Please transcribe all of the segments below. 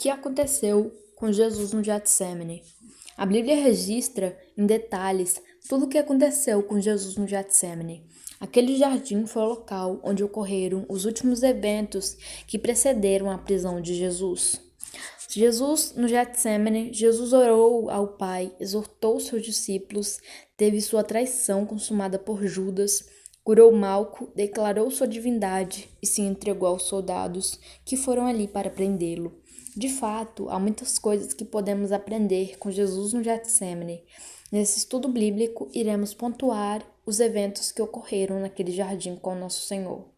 que aconteceu com Jesus no Getsêmani? A Bíblia registra em detalhes tudo o que aconteceu com Jesus no Getsêmani. Aquele jardim foi o local onde ocorreram os últimos eventos que precederam a prisão de Jesus. Jesus no Getsêmani, Jesus orou ao Pai, exortou seus discípulos, teve sua traição consumada por Judas, curou Malco, declarou sua divindade e se entregou aos soldados que foram ali para prendê-lo. De fato, há muitas coisas que podemos aprender com Jesus no Getsêmani. Nesse estudo bíblico, iremos pontuar os eventos que ocorreram naquele jardim com nosso Senhor.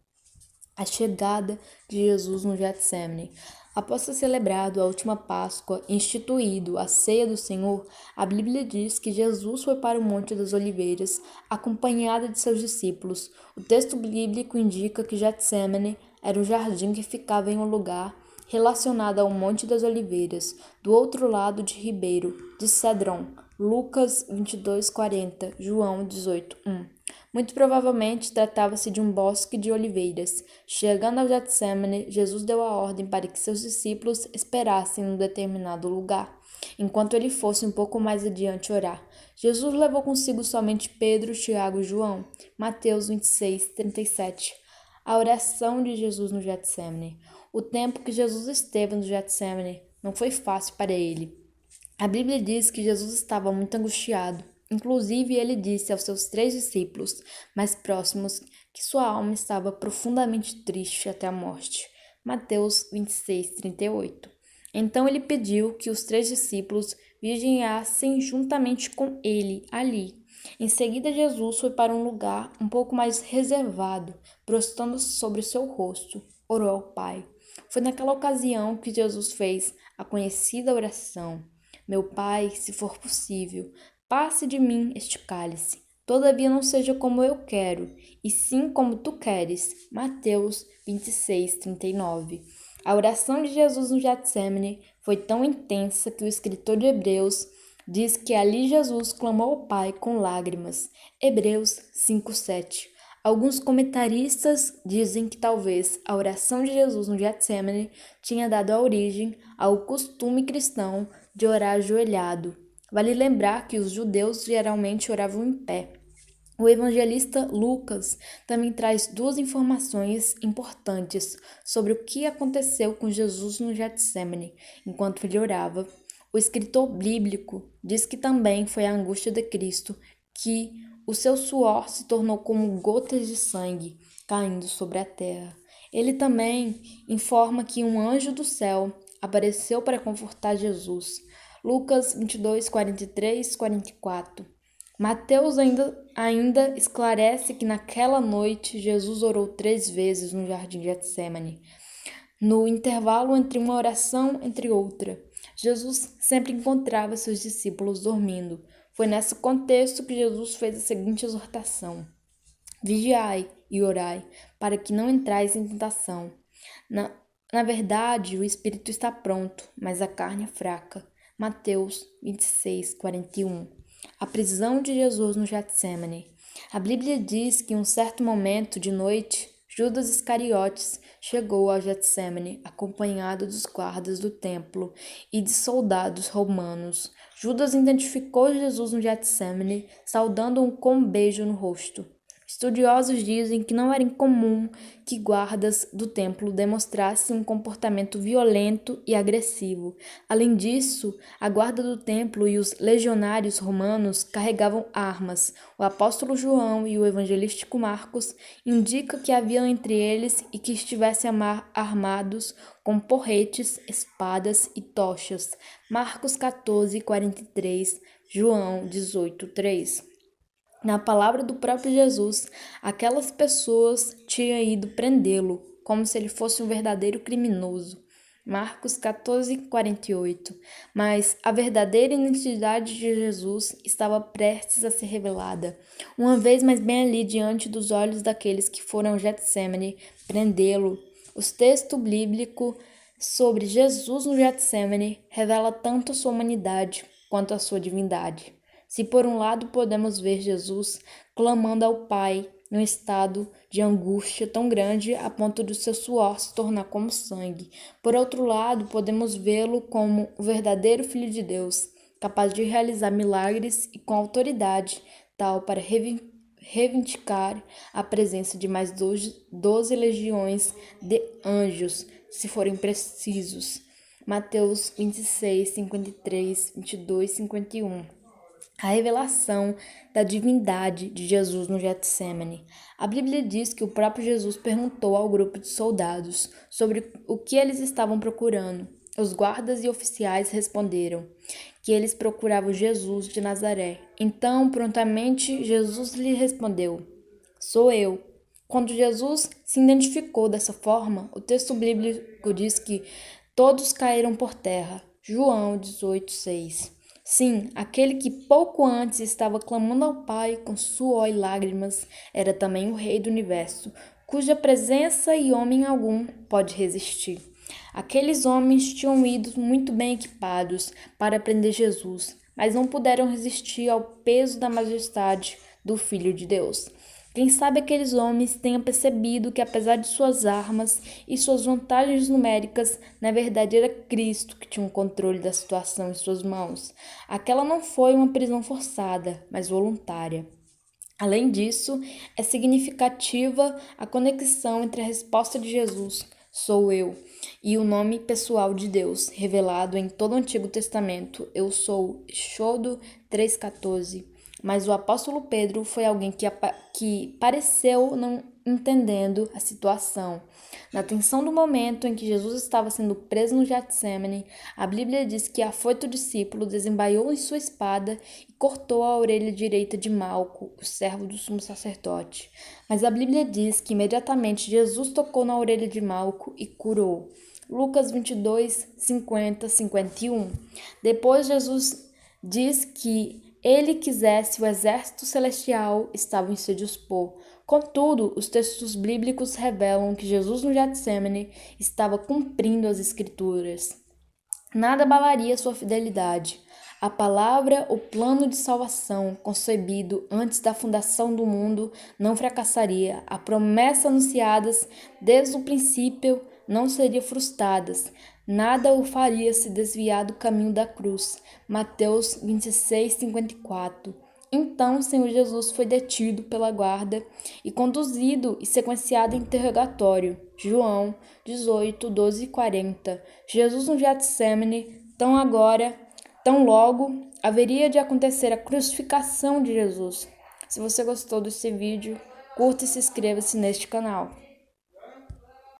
A chegada de Jesus no Getsêmani. Após ter celebrado a última Páscoa e instituído a ceia do Senhor, a Bíblia diz que Jesus foi para o Monte das Oliveiras, acompanhado de seus discípulos. O texto bíblico indica que Getsêmani era um jardim que ficava em um lugar relacionado ao Monte das Oliveiras, do outro lado de Ribeiro, de Cedron. Lucas 22:40, João 18:1. Muito provavelmente tratava-se de um bosque de oliveiras. Chegando ao Getsêmani, Jesus deu a ordem para que seus discípulos esperassem em um determinado lugar, enquanto ele fosse um pouco mais adiante orar. Jesus levou consigo somente Pedro, Tiago e João. Mateus 26:37. A oração de Jesus no Getsêmani. O tempo que Jesus esteve no Getsêmani não foi fácil para ele. A Bíblia diz que Jesus estava muito angustiado. Inclusive, ele disse aos seus 3 discípulos mais próximos que sua alma estava profundamente triste até a morte. Mateus 26:38. Então ele pediu que os 3 discípulos vigiassem juntamente com ele ali. Em seguida, Jesus foi para um lugar um pouco mais reservado, prostrando-se sobre seu rosto, orou ao Pai. Foi naquela ocasião que Jesus fez a conhecida oração: Meu Pai, se for possível, passe de mim este cálice. Todavia não seja como eu quero, e sim como tu queres. Mateus 26:39. A oração de Jesus no Getsêmani foi tão intensa que o escritor de Hebreus diz que ali Jesus clamou ao Pai com lágrimas. Hebreus 5:7. Alguns comentaristas dizem que talvez a oração de Jesus no Getsêmani tinha dado a origem ao costume cristão de orar ajoelhado. Vale lembrar que os judeus geralmente oravam em pé. O evangelista Lucas também traz 2 informações importantes sobre o que aconteceu com Jesus no Getsêmani enquanto ele orava. O escritor bíblico diz que também foi a angústia de Cristo que o seu suor se tornou como gotas de sangue caindo sobre a terra. Ele também informa que um anjo do céu apareceu para confortar Jesus. Lucas 22:43-44. Mateus ainda esclarece que naquela noite Jesus orou 3 vezes no jardim de Getsêmani, no intervalo entre uma oração entre outra. Jesus sempre encontrava seus discípulos dormindo. Foi nesse contexto que Jesus fez a seguinte exortação: Vigiai e orai, para que não entrais em tentação. Na verdade, o espírito está pronto, mas a carne é fraca. Mateus 26:41. A prisão de Jesus no Getsêmani. A Bíblia diz que em um certo momento de noite, Judas Iscariotes chegou ao Getsêmani acompanhado dos guardas do templo e de soldados romanos. Judas identificou Jesus no Getsêmani, saudando-o com um beijo no rosto. Estudiosos dizem que não era incomum que guardas do templo demonstrassem um comportamento violento e agressivo. Além disso, a guarda do templo e os legionários romanos carregavam armas. O apóstolo João e o evangelístico Marcos indicam que havia entre eles e que estivessem armados com porretes, espadas e tochas. Marcos 14:43, João 18:3. Na palavra do próprio Jesus, aquelas pessoas tinham ido prendê-lo, como se ele fosse um verdadeiro criminoso. Marcos 14:48. Mas a verdadeira identidade de Jesus estava prestes a ser revelada, uma vez mais bem ali diante dos olhos daqueles que foram ao Getsêmani prendê-lo. O texto bíblico sobre Jesus no Getsêmani revela tanto a sua humanidade quanto a sua divindade. Se por um lado podemos ver Jesus clamando ao Pai num estado de angústia tão grande a ponto de seu suor se tornar como sangue. Por outro lado, podemos vê-lo como o verdadeiro Filho de Deus, capaz de realizar milagres e com autoridade tal para reivindicar a presença de mais 12 legiões de anjos, se forem precisos. Mateus 26, 53, 22, 51. A revelação da divindade de Jesus no Getsêmani. A Bíblia diz que o próprio Jesus perguntou ao grupo de soldados sobre o que eles estavam procurando. Os guardas e oficiais responderam que eles procuravam Jesus de Nazaré. Então, prontamente, Jesus lhe respondeu: Sou eu. Quando Jesus se identificou dessa forma, o texto bíblico diz que todos caíram por terra. João 18:6. Sim, aquele que pouco antes estava clamando ao Pai com suor e lágrimas era também o Rei do Universo, cuja presença e homem algum pode resistir. Aqueles homens tinham ido muito bem equipados para prender Jesus, mas não puderam resistir ao peso da majestade do Filho de Deus. Quem sabe aqueles homens tenham percebido que, apesar de suas armas e suas vantagens numéricas, na verdade era Cristo que tinha o controle da situação em suas mãos. Aquela não foi uma prisão forçada, mas voluntária. Além disso, é significativa a conexão entre a resposta de Jesus, sou eu, e o nome pessoal de Deus, revelado em todo o Antigo Testamento, eu sou, Êxodo 3,14. Mas o apóstolo Pedro foi alguém que pareceu não entendendo a situação. Na tensão do momento em que Jesus estava sendo preso no Getsêmani, a Bíblia diz que afoito discípulo desembaiou em sua espada e cortou a orelha direita de Malco, o servo do sumo sacerdote. Mas a Bíblia diz que imediatamente Jesus tocou na orelha de Malco e curou. Lucas 22, 50, 51. Depois Jesus diz que ele quisesse o exército celestial estava em se dispor. Contudo, os textos bíblicos revelam que Jesus no Getsêmani estava cumprindo as escrituras. Nada abalaria sua fidelidade. A palavra, o plano de salvação concebido antes da fundação do mundo não fracassaria. A promessa anunciadas desde o princípio não seria frustradas. Nada o faria se desviar do caminho da cruz. Mateus 26, 54. Então, o Senhor Jesus foi detido pela guarda e conduzido e sequenciado em interrogatório. João 18, 12 e 40. Jesus no Getsêmani, tão logo, haveria de acontecer a crucificação de Jesus. Se você gostou desse vídeo, curta e se inscreva-se neste canal.